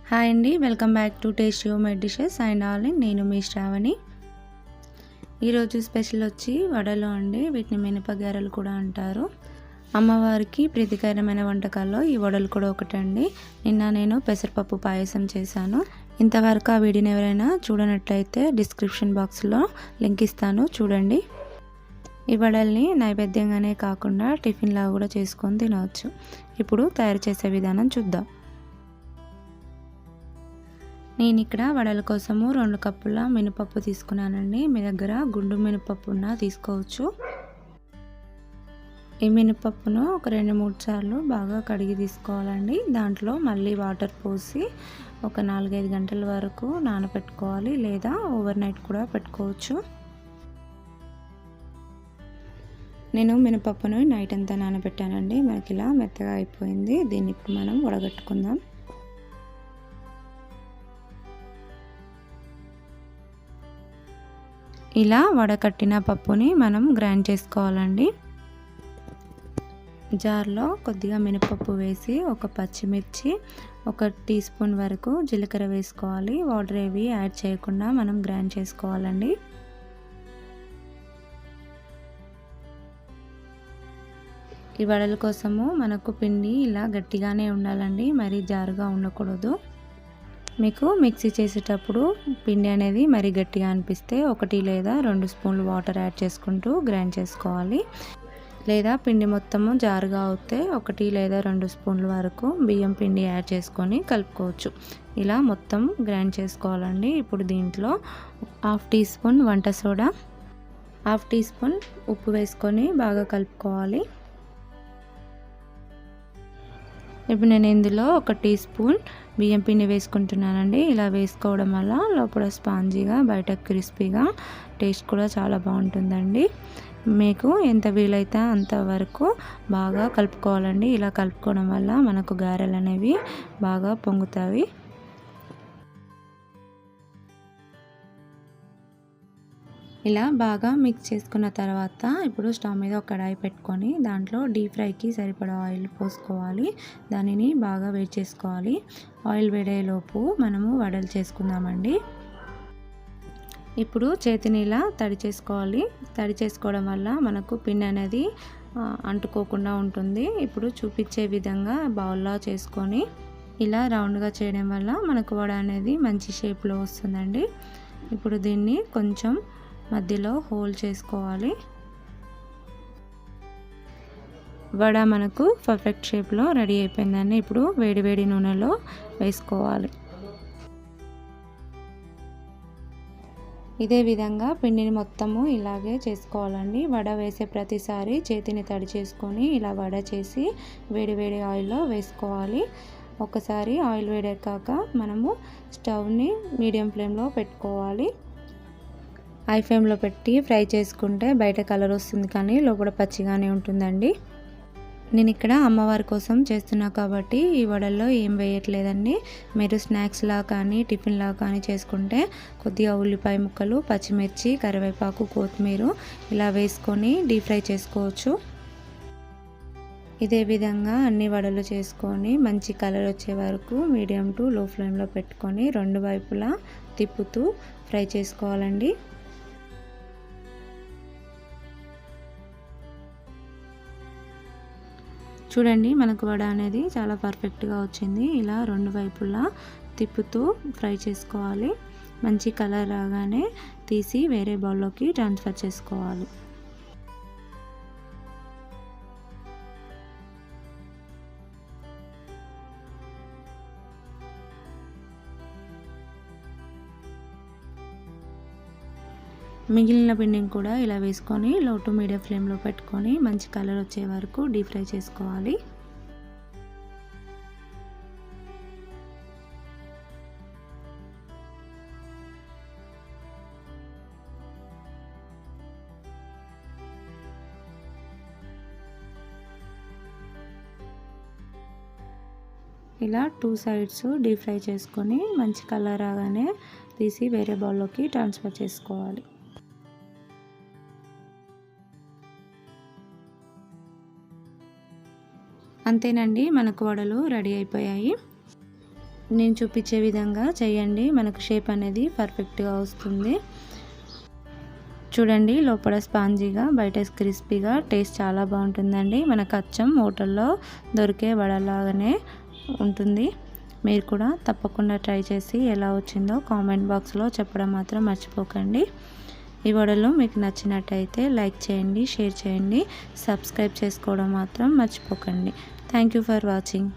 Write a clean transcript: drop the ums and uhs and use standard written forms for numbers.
Hi అండి, welcome back to taste your my dishes and all. నేను మీ శ్రావణి. ఈరోజు special వచ్చి వడలు అండి. వీటిని మినపగారెలు కూడా అంటారు. అమ్మవారికి ప్రీతికరమైన వంటకాల్లో ఈ వడలు కూడా ఒకటండి. నిన్న నేను పెసరపప్పు పాయసం చేశాను. ఇంతవరకు ఆ వీడియోని ఎవరైనా చూడనట్లయితే డిస్క్రిప్షన్ బాక్స్లో లింక్ ఇస్తాను, చూడండి. ఈ వడల్ని నైవేద్యంగానే కాకుండా టిఫిన్లా కూడా చేసుకొని తినవచ్చు. ఇప్పుడు తయారు చేసే విధానం చూద్దాం. నేను ఇక్కడ వడల కోసము 2 కప్పుల మినపప్పు తీసుకున్నానండి. మీ దగ్గర గుండు మినపప్పు ఉన్నా తీసుకోవచ్చు. ఈ మినపప్పును ఒక 2-3 సార్లు బాగా కడిగి తీసుకోవాలండి. దాంట్లో మళ్ళీ వాటర్ పోసి ఒక 4-5 గంటల వరకు నానబెట్టుకోవాలి, లేదా ఓవర్ నైట్ కూడా పెట్టుకోవచ్చు. నేను మినపప్పును నైట్ అంతా నానబెట్టానండి. మనకి ఇలా మెత్తగా అయిపోయింది. దీన్ని ఇప్పుడు మనం వడగట్టుకుందాం. ఇలా వడకట్టిన పప్పుని మనం గ్రైండ్ చేసుకోవాలండి. జార్లో కొద్దిగా మినపప్పు వేసి ఒక పచ్చిమిర్చి, 1 టీ స్పూన్ వరకు జీలకర్ర వేసుకోవాలి. వాటర్ ఏవి యాడ్ చేయకుండా మనం గ్రైండ్ చేసుకోవాలండి. ఈ వడల కోసము మనకు పిండి ఇలా గట్టిగానే ఉండాలండి, మరీ జారుగా ఉండకూడదు. మీకు మిక్సీ చేసేటప్పుడు పిండి అనేది మరీ గట్టిగా అనిపిస్తే 1 లేదా 2 స్పూన్లు వాటర్ యాడ్ చేసుకుంటూ గ్రైండ్ చేసుకోవాలి. లేదా పిండి మొత్తము జారుగా అవుతే 1 లేదా 2 స్పూన్ల వరకు బియ్యం పిండి యాడ్ చేసుకొని కలుపుకోవచ్చు. ఇలా మొత్తం గ్రైండ్ చేసుకోవాలండి. ఇప్పుడు దీంట్లో 1/2 టీ స్పూన్ వంట సోడా, 1/2 టీ స్పూన్ ఉప్పు వేసుకొని బాగా కలుపుకోవాలి. ఇప్పుడు నేను ఇందులో 1 టీ స్పూన్ బియ్యం పిండి వేసుకుంటున్నానండి. ఇలా వేసుకోవడం వల్ల లోపల స్పాంజీగా, బయట క్రిస్పీగా, టేస్ట్ కూడా చాలా బాగుంటుందండి. మీకు ఎంత వీలైతే అంతవరకు బాగా కలుపుకోవాలండి. ఇలా కలుపుకోవడం వల్ల మనకు గారెలు అనేవి బాగా పొంగుతాయి. ఇలా బాగా మిక్స్ చేసుకున్న తర్వాత ఇప్పుడు స్టవ్ మీద ఒక కడాయి పెట్టుకొని దాంట్లో డీప్ ఫ్రైకి సరిపడా ఆయిల్ పోసుకోవాలి. దానిని బాగా వేడి చేసుకోవాలి. ఆయిల్ వేడేలోపు మనము వడలు చేసుకుందామండి. ఇప్పుడు చేతిని ఇలా తడి చేసుకోవాలి. తడి చేసుకోవడం వల్ల మనకు పిండి అనేది అంటుకోకుండా ఉంటుంది. ఇప్పుడు చూపించే విధంగా బౌల్లో చేసుకొని ఇలా రౌండ్గా చేయడం వల్ల మనకు వడ అనేది మంచి షేప్లో వస్తుందండి. ఇప్పుడు దీన్ని కొంచెం మధ్యలో హోల్ చేసుకోవాలి. వడ మనకు పర్ఫెక్ట్ షేప్లో రెడీ అయిపోయిందండి. ఇప్పుడు వేడి నూనెలో వేసుకోవాలి. ఇదే విధంగా పిండిని మొత్తము ఇలాగే చేసుకోవాలండి. వడ వేసే ప్రతిసారి చేతిని తడి చేసుకొని ఇలా వడ చేసి వేడి ఆయిల్లో వేసుకోవాలి. ఒకసారి ఆయిల్ వేడెక్కాక మనము స్టవ్ని మీడియం ఫ్లేమ్లో పెట్టుకోవాలి. హై ఫ్లేమ్లో పెట్టి ఫ్రై చేసుకుంటే బయట కలర్ వస్తుంది, కానీ లోపల పచ్చిగానే ఉంటుందండి. నేను ఇక్కడ అమ్మవారి కోసం చేస్తున్నా కాబట్టి ఈ వడల్లో ఏం వేయట్లేదండి. మీరు స్నాక్స్లా కానీ టిఫిన్లా కానీ చేసుకుంటే కొద్దిగా ఉల్లిపాయ ముక్కలు, పచ్చిమిర్చి, కరివేపాకు, కొత్తిమీర ఇలా వేసుకొని డీప్ ఫ్రై చేసుకోవచ్చు. ఇదే విధంగా అన్ని వడలు చేసుకొని మంచి కలర్ వచ్చే వరకు మీడియం టు లో ఫ్లేమ్లో పెట్టుకొని 2 వైపులా తిప్పుతూ ఫ్రై చేసుకోవాలండి. చూడండి, మనకు వడ అనేది చాలా పర్ఫెక్ట్గా వచ్చింది. ఇలా 2 వైపులా తిప్పుతూ ఫ్రై చేసుకోవాలి. మంచి కలర్ రాగానే తీసి వేరే బౌల్లోకి ట్రాన్స్ఫర్ చేసుకోవాలి. మిగిలిన పిండిని కూడా ఇలా వేసుకొని లో టు మీడియం ఫ్లేమ్లో పెట్టుకొని మంచి కలర్ వచ్చే వరకు డీప్ ఫ్రై చేసుకోవాలి. ఇలా 2 సైడ్స్ డీప్ ఫ్రై చేసుకొని మంచి కలర్ రాగానే తీసి వేరే బౌల్లోకి ట్రాన్స్ఫర్ చేసుకోవాలి. అంతేనండి, మనకు వడలు రెడీ అయిపోయాయి. నేను చూపించే విధంగా చేయండి, మనకు షేప్ అనేది పర్ఫెక్ట్గా వస్తుంది. చూడండి, లోపల స్పాంజీగా బయట క్రిస్పీగా టేస్ట్ చాలా బాగుంటుందండి. మనకు అచ్చం హోటల్లో దొరికే వడలాగానే ఉంటుంది. మీరు కూడా తప్పకుండా ట్రై చేసి ఎలా వచ్చిందో కామెంట్ బాక్స్లో చెప్పడం మాత్రం మర్చిపోకండి. ఈ వడలు మీకు నచ్చినట్టయితే లైక్ చేయండి, షేర్ చేయండి, సబ్స్క్రైబ్ చేసుకోవడం మాత్రం మర్చిపోకండి. Thank you for watching.